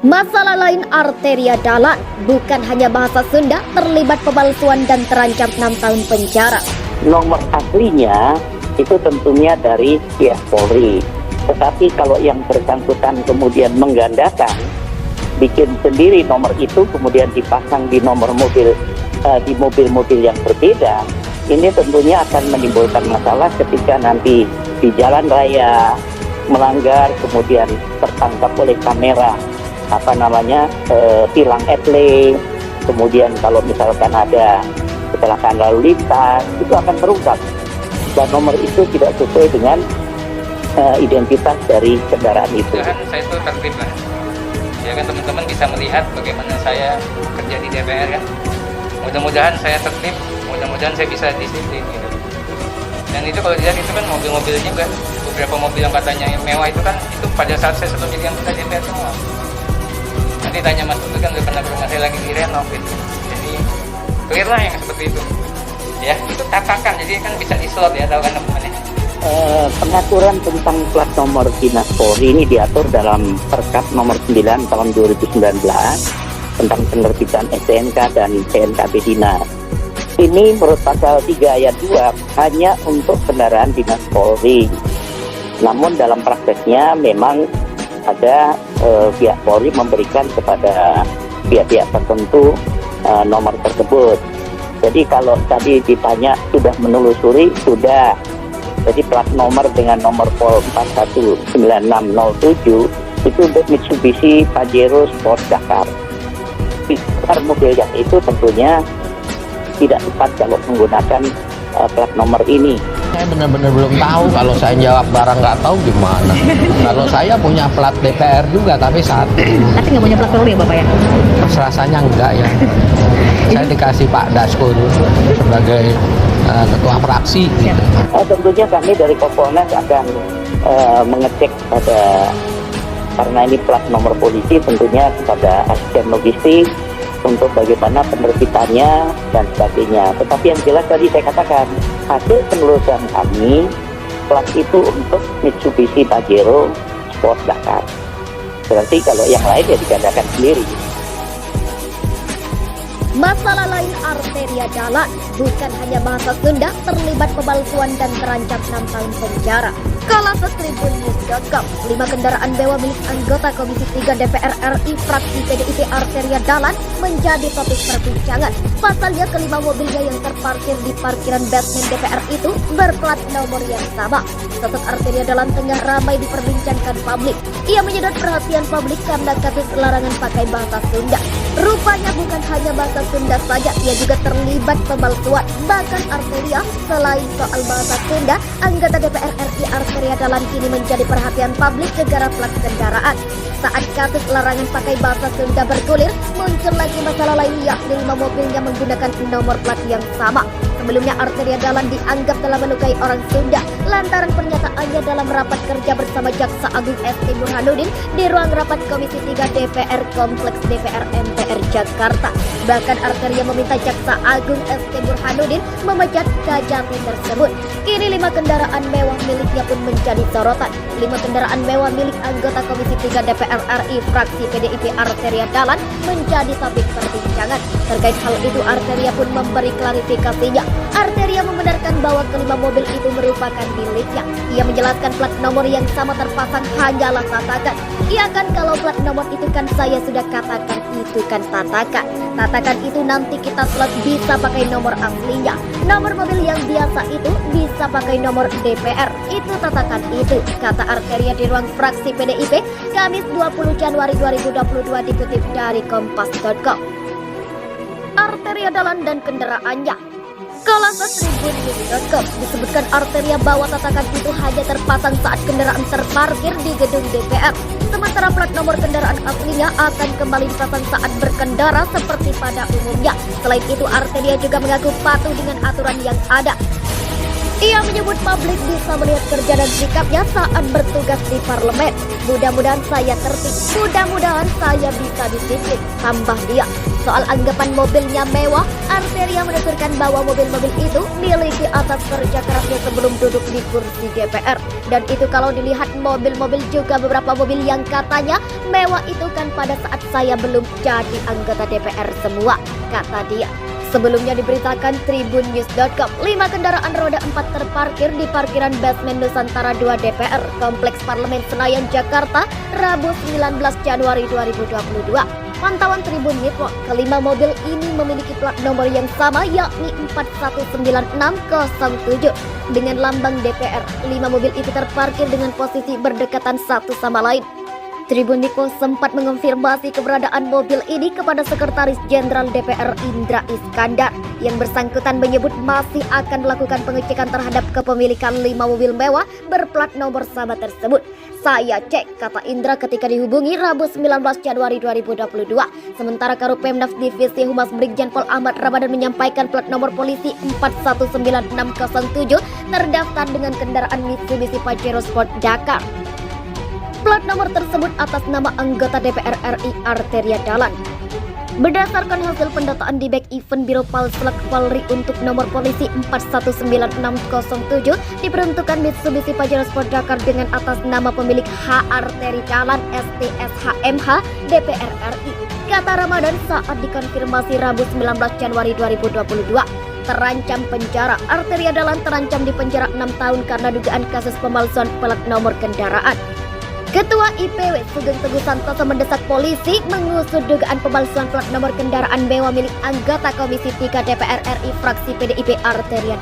Masalah lain arteria dalan, bukan hanya bahasa Sunda, terlibat pemalsuan dan terancam 6 tahun penjara. Nomor aslinya itu tentunya dari pihak Polri. Tetapi kalau yang bersangkutan kemudian menggandakan, bikin sendiri nomor itu kemudian dipasang di nomor mobil, di mobil-mobil yang berbeda, ini tentunya akan menimbulkan masalah ketika nanti di jalan raya melanggar kemudian tertangkap oleh kamera tilang etle, kemudian kalau misalkan ada kecelakaan lalu lintas itu akan terungkap dan nomor itu tidak sesuai dengan identitas dari kendaraan itu. Saya itu tertib lah, ya kan, teman-teman bisa melihat bagaimana saya kerja di DPR kan. Mudah-mudahan saya tertib, mudah-mudahan saya bisa disiplin gitu. Dan itu kalau dilihat itu kan mobil-mobil juga, beberapa mobil yang katanya mewah itu kan itu pada saat saya sebelum jadi anggota DPR semua. Nanti tanya Mas Putu kan udah pernah ke rumah saya lagi direnov gitu. Jadi clear lah yang seperti itu. Ya itu tatakan, jadi kan bisa dislot ya, tahu kan teman-teman. Pengaturan tentang plat nomor dinas Polri ini diatur dalam Perkap nomor 9 tahun 2019 tentang penerbitan STNK dan PNKB dinas. Ini menurut pasal 3 ayat 2 hanya untuk kendaraan dinas Polri. Namun dalam prakteknya memang ada pihak Polri memberikan kepada pihak-pihak tertentu nomor tersebut. Jadi kalau tadi ditanya sudah menelusuri, sudah. Jadi plat nomor dengan nomor Pol 419607 itu untuk Mitsubishi Pajero Sport Dakar. Mobil yang itu tentunya tidak tepat kalau menggunakan plat nomor ini. Saya benar-benar belum tahu. Kalau saya jawab barang nggak tahu gimana. Kalau saya punya plat DPR juga tapi satu. Tapi nggak punya plat Polri ya Bapak ya? Rasanya enggak ya. Saya dikasih Pak Dasko sebagai ketua fraksi. Gitu. Tentunya kami dari Kompolnas akan mengecek karena ini plat nomor polisi, tentunya kepada asisten logistik untuk bagaimana penerbitannya dan sebagainya. Tetapi yang jelas tadi saya katakan, hasil penelusuran kami, plat itu untuk Mitsubishi Pajero Sport Dakar. Berarti kalau yang lain ya digandakan sendiri. Masalah lain arteria dalan, bukan hanya bahasa Sunda, terlibat pemalsuan dan terancam 6 tahun penjara. Kala Tribunnews.com, 5 kendaraan mewah milik anggota Komisi 3 DPR RI fraksi PDIP arteria dalan menjadi topik perbincangan. Pasalnya kelima mobilnya yang terparkir di parkiran basement DPR itu berplat nomor yang sama. Sosok arteria dalan tengah ramai diperbincangkan publik. Ia menyedot perhatian publik karena kasus larangan pakai bahasa Sunda. Rupanya bukan hanya bahasa Sunda saja, ia juga terlibat pemalsuan. Bahkan arteria, selain soal bahasa Sunda, anggota DPR RI arteria dalan kini menjadi perhatian publik gegara plat kendaraan. Saat kasus larangan pakai bahasa Sunda bergulir, muncul lagi masalah lain, yakni 5 mobilnya menggunakan nomor plat yang sama. Sebelumnya arteria dalan dianggap telah melukai orang Sunda lantaran pernyataannya dalam rapat kerja bersama Jaksa Agung ST Burhanuddin di ruang rapat Komisi 3 DPR Kompleks DPR MPR Jakarta. Bahkan arteria meminta Jaksa Agung ST Burhanuddin memecat Kajati tersebut. Kini 5 kendaraan mewah miliknya pun menjadi sorotan. 5 kendaraan mewah milik anggota Komisi 3 DPR RI fraksi PDIP arteria dalan menjadi topik perbincangan. Terkait hal itu arteria pun memberi klarifikasinya. Arteria membenarkan bahwa kelima mobil itu merupakan miliknya. Ia menjelaskan plat nomor yang sama terpasang hanyalah tatakan. Ia kan kalau plat nomor itu kan saya sudah katakan itu kan tatakan. Tatakan itu nanti kita slot bisa pakai nomor aslinya. Nomor mobil yang biasa itu bisa pakai nomor DPR. Itu tatakan itu, kata arteria di ruang fraksi PDIP Kamis 20 Januari 2022 dikutip dari Kompas.com. Arteria dalan dan kendaraannya. Kala Tribunnews.com disebutkan arteria bawa tatakan itu hanya terpasang saat kendaraan terparkir di gedung DPR. Sementara plat nomor kendaraan aslinya akan kembali dipasang saat berkendara seperti pada umumnya. Selain itu arteria juga mengaku patuh dengan aturan yang ada. Ia menyebut publik bisa melihat kerja dan sikapnya saat bertugas di parlemen. Mudah-mudahan saya tertib, mudah-mudahan saya bisa disiplin, tambah dia. Soal anggapan mobilnya mewah, Arteria menuturkan bahwa mobil-mobil itu miliki atas kerja kerasnya sebelum duduk di kursi DPR. Dan itu kalau dilihat mobil-mobil juga beberapa mobil yang katanya mewah itu kan pada saat saya belum jadi anggota DPR semua, kata dia. Sebelumnya diberitakan tribunnews.com, 5 kendaraan roda 4 terparkir di parkiran basement Nusantara 2 DPR, Kompleks Parlemen Senayan, Jakarta, Rabu 19 Januari 2022. Pantauan Tribun Network, kelima mobil ini memiliki plat nomor yang sama yakni 419607 dengan lambang DPR. 5 mobil itu terparkir dengan posisi berdekatan satu sama lain. Tribun Niko sempat mengonfirmasi keberadaan mobil ini kepada Sekretaris Jenderal DPR Indra Iskandar. Yang bersangkutan menyebut masih akan melakukan pengecekan terhadap kepemilikan 5 mobil mewah berplat nomor sama tersebut. Saya cek, kata Indra ketika dihubungi Rabu 19 Januari 2022. Sementara Karupemnaf Divisi Humas Brigjen Pol Ahmad Ramadan menyampaikan plat nomor polisi 419607 terdaftar dengan kendaraan Mitsubishi Pajero Sport Dakar. Plat nomor tersebut atas nama anggota DPR RI Arteria Dahlan. Berdasarkan hasil pendataan di back event Biro Palslek Polri untuk nomor polisi 419607 diperuntukkan Mitsubishi Pajero Sport Dakar dengan atas nama pemilik H. Arteria Dahlan STSHMH DPR RI, kata Ramadan saat dikonfirmasi Rabu 19 Januari 2022. Terancam penjara. Arteria Dahlan terancam dipenjara 6 tahun karena dugaan kasus pemalsuan plat nomor kendaraan. Ketua IPW Sugeng Teguh Santoso mendesak polisi mengusut dugaan pemalsuan plat nomor kendaraan mewah milik anggota Komisi 3 DPR RI fraksi PDIP Arteria Dahlan.